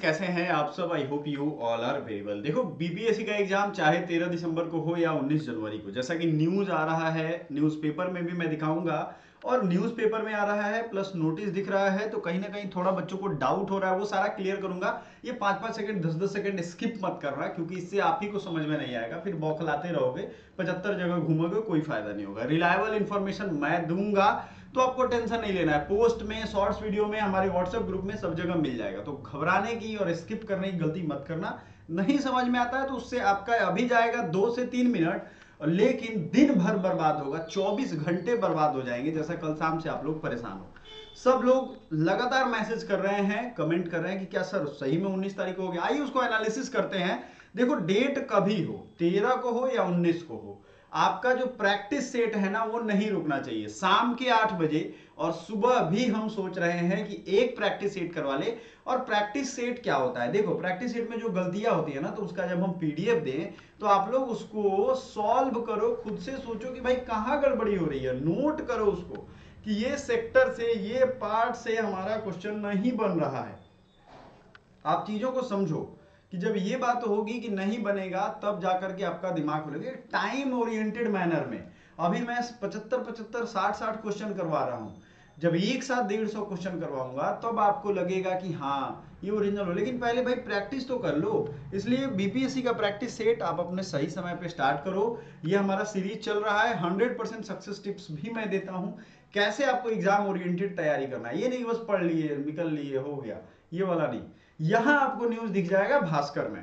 कैसे हैं आप सब। I hope you all are very well. देखो, बीपीएससी का एग्जाम चाहे 13 दिसंबर को हो या 19 जनवरी को, जैसा कि न्यूज आ रहा है, न्यूज़पेपर में भी मैं दिखाऊंगा और न्यूज़पेपर में आ रहा है प्लस नोटिस दिख रहा है, तो कहीं ना कहीं थोड़ा बच्चों को डाउट हो रहा है, वो सारा क्लियर करूंगा। ये 5-5 सेकंड 10-10 सेकंड स्किप मत करना, क्योंकि इससे आप ही को समझ में नहीं आएगा, फिर बौखलाते रहोगे, 75 जगह घूमोगे, कोई फायदा नहीं होगा। रिलायबल इंफॉर्मेशन मैं दूंगा, तो आपको टेंशन नहीं लेना है। पोस्ट में, शॉर्ट्स वीडियो में, हमारे व्हाट्सएप ग्रुप में सब जगह मिल जाएगा। तो घबराने की और स्किप करने की गलती मत करना। नहीं समझ में आता है तो उससे आपका अभी जाएगा 2 से 3 मिनट, लेकिन दिन भर बर्बाद होगा, 24 घंटे बर्बाद हो जाएंगे, जैसा कल शाम से आप लोग परेशान हो। सब लोग लगातार मैसेज कर रहे हैं, कमेंट कर रहे हैं कि क्या सर सही में 19 तारीख को हो गया। आइए उसको एनालिसिस करते हैं। देखो, डेट कभी हो, 13 को हो या 19 को हो, आपका जो प्रैक्टिस सेट है ना, वो नहीं रुकना चाहिए। शाम के 8 बजे और सुबह भी हम सोच रहे हैं कि एक प्रैक्टिस सेट करवा ले। और प्रैक्टिस सेट क्या होता है? देखो, प्रैक्टिस सेट में जो गलतियां होती है ना, तो उसका जब हम पीडीएफ दें तो आप लोग उसको सॉल्व करो, खुद से सोचो कि भाई कहां गड़बड़ी हो रही है, नोट करो उसको कि ये सेक्टर से, ये पार्ट से हमारा क्वेश्चन नहीं बन रहा है। आप चीजों को समझो कि जब ये बात होगी कि नहीं बनेगा, तब जाकर के आपका दिमाग खुलेगा टाइम ओरिएंटेड मैनर में। अभी मैं 75-75 60-60 क्वेश्चन करवा रहा हूं। जब एक साथ 150 क्वेश्चन करवाऊंगा तब आपको लगेगा कि हाँ ये ओरिजिनल हो। लेकिन पहले भाई प्रैक्टिस तो कर लो। इसलिए बीपीएससी का प्रैक्टिस सेट आप अपने सही समय पे स्टार्ट करो। ये हमारा सीरीज चल रहा है, 100% सक्सेस टिप्स भी मैं देता हूं, कैसे आपको एग्जाम ओरिएंटेड तैयारी करना है। ये नहीं बस पढ़ लिए निकल लिए हो गया, ये वाला नहीं। यहां आपको न्यूज दिख जाएगा भास्कर में।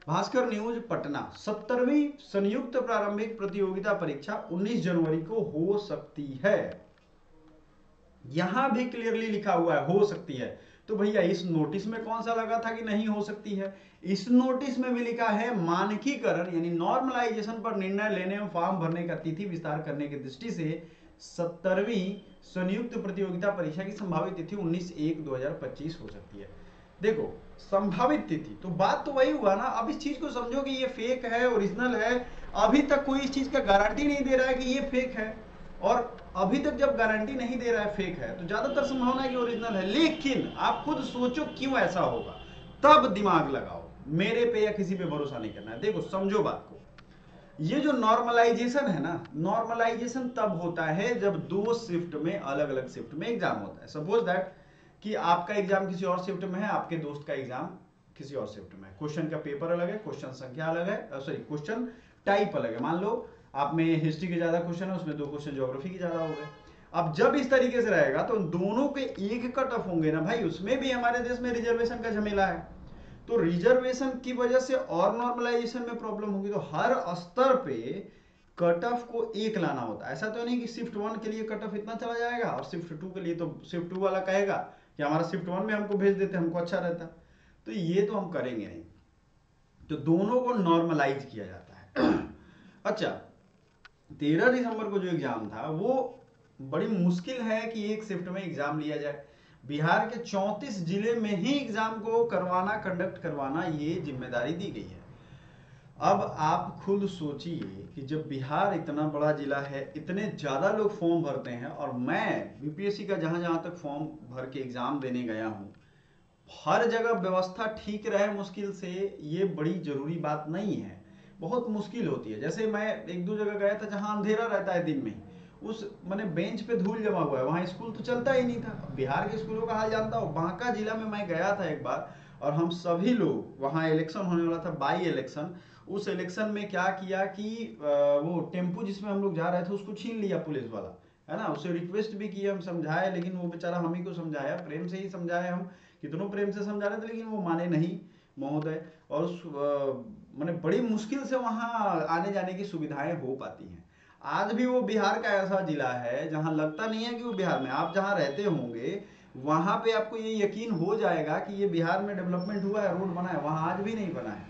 भास्कर न्यूज पटना, 70वीं संयुक्त प्रारंभिक प्रतियोगिता परीक्षा 19 जनवरी को हो सकती है। यहां भी क्लियरली लिखा हुआ है हो सकती है। तो भैया इस नोटिस में कौन सा लगा था कि नहीं हो सकती है? इस नोटिस में भी लिखा है मानकीकरण यानी नॉर्मलाइजेशन पर निर्णय लेने में फॉर्म भरने का तिथि विस्तार करने की दृष्टि से 70वीं संयुक्त प्रतियोगिता परीक्षा की संभावित तिथि 19/1/2025 हो सकती है। देखो, संभावित तिथि, तो बात तो वही हुआ ना। अब इस चीज को समझो कि ये फेक है ओरिजिनल है। अभी तक कोई इस चीज का गारंटी नहीं दे रहा है कि ये फेक है, और अभी तक जब गारंटी नहीं दे रहा है फेक है, तो ज्यादातर संभावना है कि ओरिजिनल है। लेकिन आप खुद सोचो क्यों ऐसा होगा, तब दिमाग लगाओ। मेरे पे या किसी पे भरोसा नहीं करना है। देखो, समझो बात को। ये जो नॉर्मलाइजेशन है ना, नॉर्मलाइजेशन तब होता है जब दो शिफ्ट में, अलग अलग शिफ्ट में एग्जाम होता है। सपोज दैट कि आपका एग्जाम किसी और शिफ्ट में है, आपके दोस्त का एग्जाम किसी और शिफ्ट में है। क्वेश्चन का पेपर अलग है, क्वेश्चन संख्या अलग है, सॉरी क्वेश्चन टाइप अलग है। मान लो आप में हिस्ट्री के ज्यादा क्वेश्चन है, उसमें 2 क्वेश्चन ज्योग्राफी के ज्यादा हो गए। अब जब इस तरीके से रहेगा तो दोनों के एक कट ऑफ होंगे ना भाई। उसमें भी हमारे देश में रिजर्वेशन का झमेला है, तो रिजर्वेशन की वजह से और नॉर्मलाइजेशन में प्रॉब्लम होगी। तो हर स्तर पे कट ऑफ को एक लाना होता है। ऐसा तो नहीं कि शिफ्ट 1 के लिए कट ऑफ इतना चला जाएगा और शिफ्ट 2 के लिए तो शिफ्ट 2 वाला कहेगा कि हमारा शिफ्ट 1 में हमको भेज देते, हमको अच्छा रहता। तो ये तो हम करेंगे नहीं, तो दोनों को नॉर्मलाइज किया जाता है। अच्छा, 13 दिसंबर को जो एग्जाम था वो बड़ी मुश्किल है कि एक शिफ्ट में एग्जाम लिया जाए। बिहार के 34 जिले में ही एग्जाम को करवाना, कंडक्ट करवाना, ये जिम्मेदारी दी गई है। अब आप खुद सोचिए कि जब बिहार इतना बड़ा जिला है, इतने ज्यादा लोग फॉर्म भरते हैं, और मैं बीपीएससी का जहां जहां तक फॉर्म भर के एग्जाम देने गया हूं, हर जगह व्यवस्था ठीक रहे मुश्किल से, ये बड़ी जरूरी बात नहीं है। बहुत मुश्किल होती है। जैसे मैं 1-2 जगह गया था जहां अंधेरा रहता है दिन में, उस मैंने बेंच पे धूल जमा हुआ है, वहां स्कूल तो चलता ही नहीं था। बिहार के स्कूलों का हाल जानता हूँ। बांका जिला में मैं गया था एक बार, और हम सभी लोग, वहां इलेक्शन होने वाला था, बाई इलेक्शन। उस इलेक्शन में क्या किया कि वो टेम्पू जिसमें हम लोग जा रहे थे उसको छीन लिया पुलिस वाला, है ना। उसे रिक्वेस्ट भी किया, हम समझाए, लेकिन वो बेचारा हम ही को समझाया, प्रेम से ही समझाए। हम कितनों प्रेम से समझा रहे थे, लेकिन वो माने नहीं महोदय। और उस मैंने बड़ी मुश्किल से वहां आने जाने की सुविधाएं हो पाती हैं। आज भी वो बिहार का ऐसा जिला है जहां लगता नहीं है कि वो बिहार में, आप जहां रहते होंगे वहां पे आपको ये यकीन हो जाएगा कि ये बिहार में डेवलपमेंट हुआ है, रोड बना है। वहां आज भी नहीं बना है,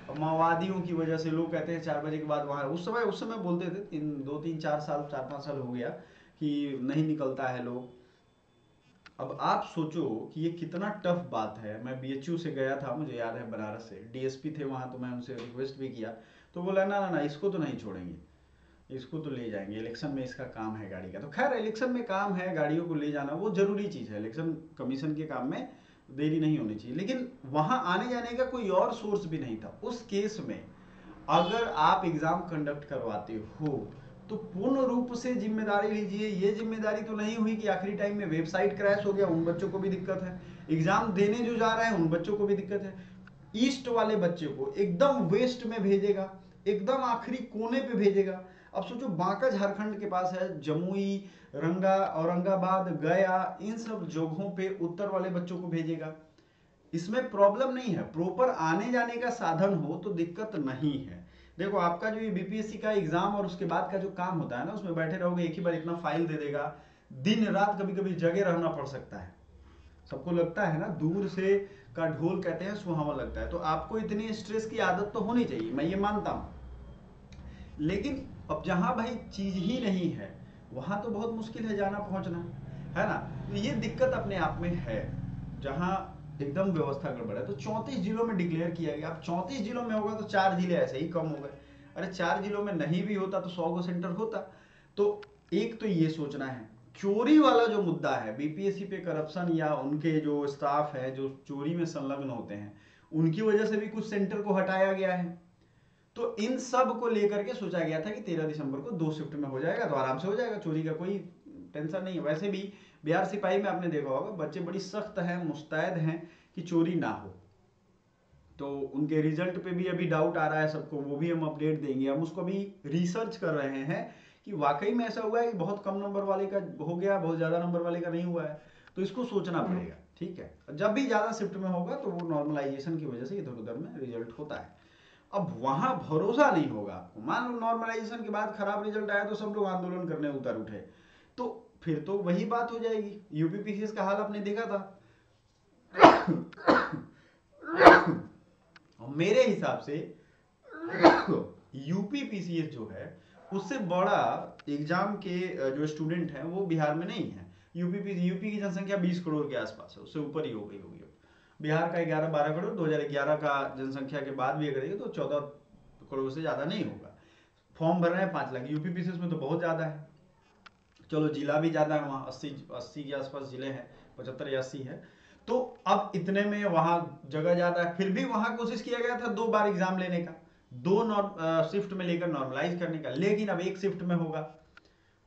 और माओवादियों की वजह से लोग कहते हैं 4 बजे के बाद वहां, उस समय बोलते थे, 2-3-4 साल 4-5 साल हो गया कि नहीं निकलता है लोग। अब आप सोचो कि ये कितना टफ बात है। मैं बीएचयू से गया था, मुझे याद है, बनारस से डीएसपी थे वहां, तो मैं उनसे रिक्वेस्ट भी किया, तो बोला ना ना ना, इसको तो नहीं छोड़ेंगे, इसको तो ले जाएंगे, इलेक्शन में इसका काम है गाड़ी का। तो खैर, इलेक्शन में काम है गाड़ियों को ले जाना, वो जरूरी चीज है, इलेक्शन कमीशन के काम में देरी नहीं होनी चाहिए। लेकिन वहां आने जाने का कोई और सोर्स भी नहीं था। उस केस में अगर आप एग्जाम कंडक्ट करवाते हो तो पूर्ण रूप से जिम्मेदारी लीजिए। ये जिम्मेदारी तो नहीं हुई कि आखिरी टाइम में वेबसाइट क्रैश हो गया, उन बच्चों को भी दिक्कत है, एग्जाम देने जो जा रहे हैं उन बच्चों को भी दिक्कत है। ईस्ट वाले बच्चे को एकदम वेस्ट में भेजेगा, एकदम आखिरी कोने पे भेजेगा। अब सोचो बांका झारखंड के पास है, जमुई, रंगा, औरंगाबाद, गया, इन सब जगहों पे उत्तर वाले बच्चों को भेजेगा। इसमें प्रॉब्लम नहीं है, प्रॉपर आने जाने का साधन हो तो दिक्कत नहीं है। देखो आपका जो ये बीपीएससी का एग्जाम और उसके बाद का जो काम होता है ना, उसमें बैठे रहोगे, एक ही बार इतना फाइल दे देगा, दिन रात कभी कभी जगे रहना पड़ सकता है। सबको लगता है ना, दूर से का ढोल कहते हैं सुहावा लगता है, तो आपको इतनी स्ट्रेस की आदत तो होनी चाहिए, मैं ये मानता हूं। लेकिन अब जहां भाई चीज ही नहीं है वहां तो बहुत मुश्किल है जाना पहुंचना, है ना। तो ये दिक्कत अपने आप में है जहां एकदम व्यवस्था गड़बड़ है। तो 34 जिलों में डिक्लेयर किया गया। अब 34 जिलों में होगा तो 4 जिले ऐसे ही कम हो गए। अरे 4 जिलों में नहीं भी होता तो 100 गो सेंटर होता। तो एक तो ये सोचना है। चोरी वाला जो मुद्दा है, बीपीएससी पे करप्शन या उनके जो स्टाफ है जो चोरी में संलग्न होते हैं, उनकी वजह से भी कुछ सेंटर को हटाया गया है। तो इन सब को लेकर के सोचा गया था कि 13 दिसंबर को 2 शिफ्ट में हो जाएगा, तो आराम से हो जाएगा, चोरी का कोई टेंशन नहीं है। वैसे भी बिहार सिपाही में आपने देखा होगा बच्चे बड़ी सख्त हैं, मुस्तैद हैं कि चोरी ना हो। तो उनके रिजल्ट पे भी अभी डाउट आ रहा है सबको, वो भी हम अपडेट देंगे। हम उसको भी रिसर्च कर रहे हैं कि वाकई में ऐसा हुआ है कि बहुत कम नंबर वाले का हो गया, बहुत ज्यादा नंबर वाले का नहीं हुआ है। तो इसको सोचना पड़ेगा, ठीक है। जब भी ज्यादा शिफ्ट में होगा तो वो नॉर्मलाइजेशन की वजह से इधर उधर में रिजल्ट होता है। अब वहां भरोसा नहीं होगा आपको। मान लो नॉर्मलाइजेशन के बाद खराब रिजल्ट आया तो सब लोग आंदोलन करने उतर उठे, तो फिर तो वही बात हो जाएगी। यूपीपीसीएस का हाल आपने देखा था। मेरे हिसाब से यूपीपीसीएस जो है उससे बड़ा एग्जाम के जो स्टूडेंट हैं वो बिहार में नहीं है। यूपी की जनसंख्या 20 करोड़ के आसपास है, उससे ऊपर ही हो गई होगी। बिहार का 11-12 करोड़, 2011 का जनसंख्या के बाद भी अगर तो 14 करोड़ से ज्यादा नहीं होगा। फॉर्म भर रहे हैं 5 लाख। यूपीपीसीएस में तो बहुत ज्यादा है। चलो जिला भी ज्यादा है, वहां 80 के आसपास जिले हैं, 75 या 80 है। तो अब इतने में वहां जगह ज्यादा है, फिर भी वहां कोशिश किया गया था 2 बार एग्जाम लेने का, 2 शिफ्ट में लेकर नॉर्मलाइज करने का। लेकिन अब 1 शिफ्ट में होगा,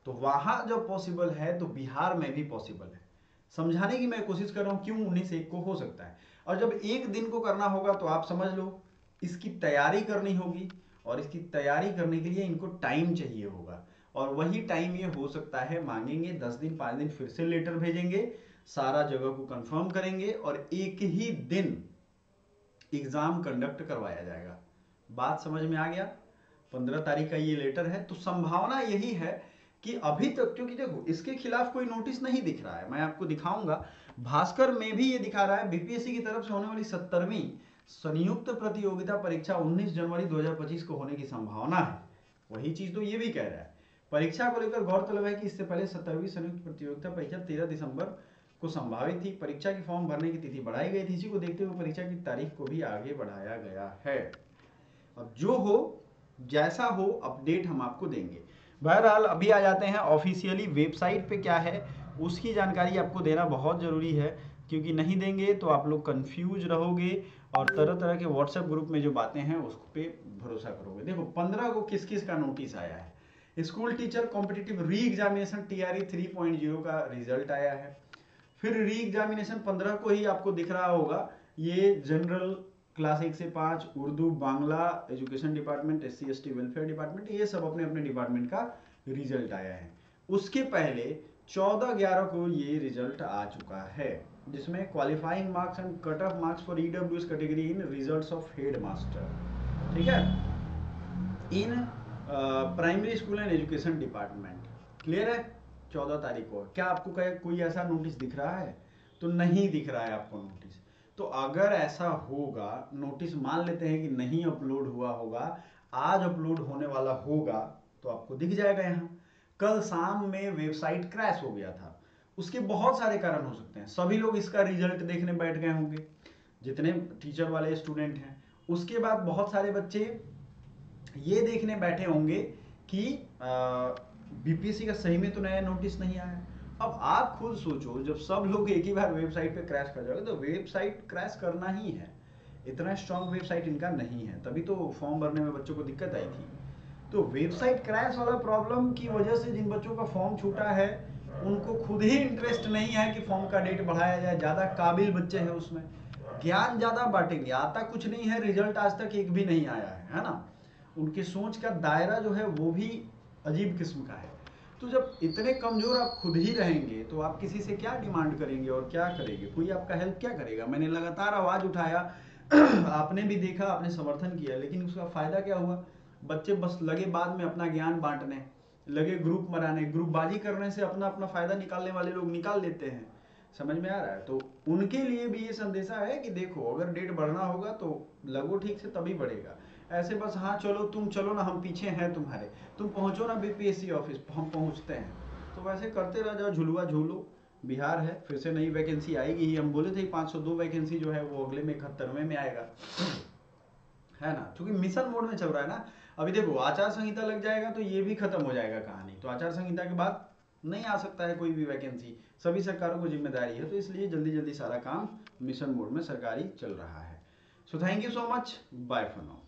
तो वहां जब पॉसिबल है तो बिहार में भी पॉसिबल है। समझाने की मैं कोशिश कर रहा हूं क्यों 19-1 को हो सकता है। और जब 1 दिन को करना होगा तो आप समझ लो इसकी तैयारी करनी होगी, और इसकी तैयारी करने के लिए इनको टाइम चाहिए होगा। और वही टाइम ये हो सकता है मांगेंगे 10 दिन 5 दिन, फिर से लेटर भेजेंगे, सारा जगह को कंफर्म करेंगे और एक ही दिन एग्जाम कंडक्ट करवाया जाएगा। बात समझ में आ गया। 15 तारीख का ये लेटर है। तो संभावना यही है कि अभी तक, क्योंकि देखो इसके खिलाफ कोई नोटिस नहीं दिख रहा है, मैं आपको दिखाऊंगा। भास्कर में भी ये दिखा रहा है बीपीएससी की तरफ से होने वाली 70वीं संयुक्त प्रतियोगिता परीक्षा 19 जनवरी 2025 को होने की संभावना है। वही चीज तो ये भी कह रहा है। परीक्षा को लेकर गौरतलब है कि इससे पहले 70वीं संयुक्त प्रतियोगिता परीक्षा 13 दिसंबर को संभावित थी। परीक्षा की फॉर्म भरने की तिथि बढ़ाई गई थी। इसी को देखते हुए परीक्षा की तारीख को भी आगे बढ़ाया गया है। अब जो हो, जैसा हो, अपडेट हम आपको देंगे। बहरहाल अभी आ जाते हैं ऑफिशियली वेबसाइट पे क्या है उसकी जानकारी आपको देना बहुत ज़रूरी है, क्योंकि नहीं देंगे तो आप लोग कंफ्यूज रहोगे और तरह तरह के व्हाट्सएप ग्रुप में जो बातें हैं उस पे भरोसा करोगे। देखो 15 को किस किस का नोटिस आया है। School teacher competitive re examination TRE 3.0 का रिजल्ट आया है। फिर री एग्जामिनेशन 15 को ही आपको दिख रहा होगा, ये जनरल क्लास 1 से 5, Urdu, Bangla, education department, SC/ST welfare department, ये सब अपने अपने डिपार्टमेंट का रिजल्ट आया है। उसके पहले 14/11 को ये रिजल्ट आ चुका है, जिसमें qualifying marks and cut off marks for EWS category in results of head master, ठीक है, in primary school and education department. Clear है। 14 तारीख को। क्या आपको कोई ऐसा नोटिस दिख रहा है? तो नहीं दिख रहा है आपको नोटिस। तो अगर ऐसा होगा, नोटिस मान लेते हैं कि नहीं अपलोड हुआ होगा, आज अपलोड होने वाला होगा, तो आपको दिख जाएगा यहाँ। कल शाम में वेबसाइट क्रैश हो गया था, उसके बहुत सारे कारण हो सकते हैं। सभी लोग इसका रिजल्ट देखने बैठ गए होंगे, जितने टीचर वाले स्टूडेंट हैं। उसके बाद बहुत सारे बच्चे ये देखने बैठे होंगे कि बीपीएससी का सही में तो नया नोटिस नहीं आया। अब आप खुद सोचो, जब सब लोग एक ही बार वेबसाइट पे क्रैश कर जाओगे तो वेबसाइट क्रैश करना ही है, इतना स्ट्रॉन्ग वेबसाइट इनका नहीं है, तभी तो फॉर्म भरने में बच्चों को दिक्कत आई थी। तो वेबसाइट क्रैश वाला प्रॉब्लम की वजह से जिन बच्चों का फॉर्म छूटा है उनको खुद ही इंटरेस्ट नहीं है कि फॉर्म का डेट बढ़ाया जाए, ज़्यादा काबिल बच्चे हैं उसमें, ज्ञान ज़्यादा बांटेंगे, आता कुछ नहीं है, रिजल्ट आज तक एक भी नहीं आया है ना। उनकी सोच का दायरा जो है वो भी अजीब किस्म का है। तो जब इतने कमज़ोर आप खुद ही रहेंगे तो आप किसी से क्या डिमांड करेंगे और क्या करेंगे, कोई आपका हेल्प क्या करेगा। मैंने लगातार आवाज़ उठाया आपने भी देखा, आपने समर्थन किया, लेकिन उसका फ़ायदा क्या हुआ। बच्चे बस लगे बाद में अपना ज्ञान बांटने, लगे ग्रुप मनाने, ग्रुपबाजी करने से अपना अपना फ़ायदा निकालने वाले लोग निकाल लेते हैं। समझ में आ रहा है। तो उनके लिए भी ये संदेशा है कि देखो अगर डेट बढ़ना होगा तो लगो ठीक से तभी बढ़ेगा। ऐसे बस हाँ चलो तुम चलो ना, हम पीछे हैं तुम्हारे, तुम पहुँचो ना बीपीएससी ऑफिस, हम पहुँचते हैं, तो वैसे करते रह जाओ, झुलुआ झूलो। बिहार है, फिर से नई वैकेंसी आएगी ही, हम बोले थे 502 वैकेंसी जो है वो अगले में 71वें में आएगा, है ना, क्योंकि मिशन मोड में चल रहा है ना। अभी देखो आचार संहिता लग जाएगा तो ये भी खत्म हो जाएगा कहानी, तो आचार संहिता के बाद नहीं आ सकता है कोई भी वैकेंसी, सभी सरकारों को जिम्मेदारी है, तो इसलिए जल्दी जल्दी सारा काम मिशन मोड में सरकारी चल रहा है। So thank you so much, bye for now.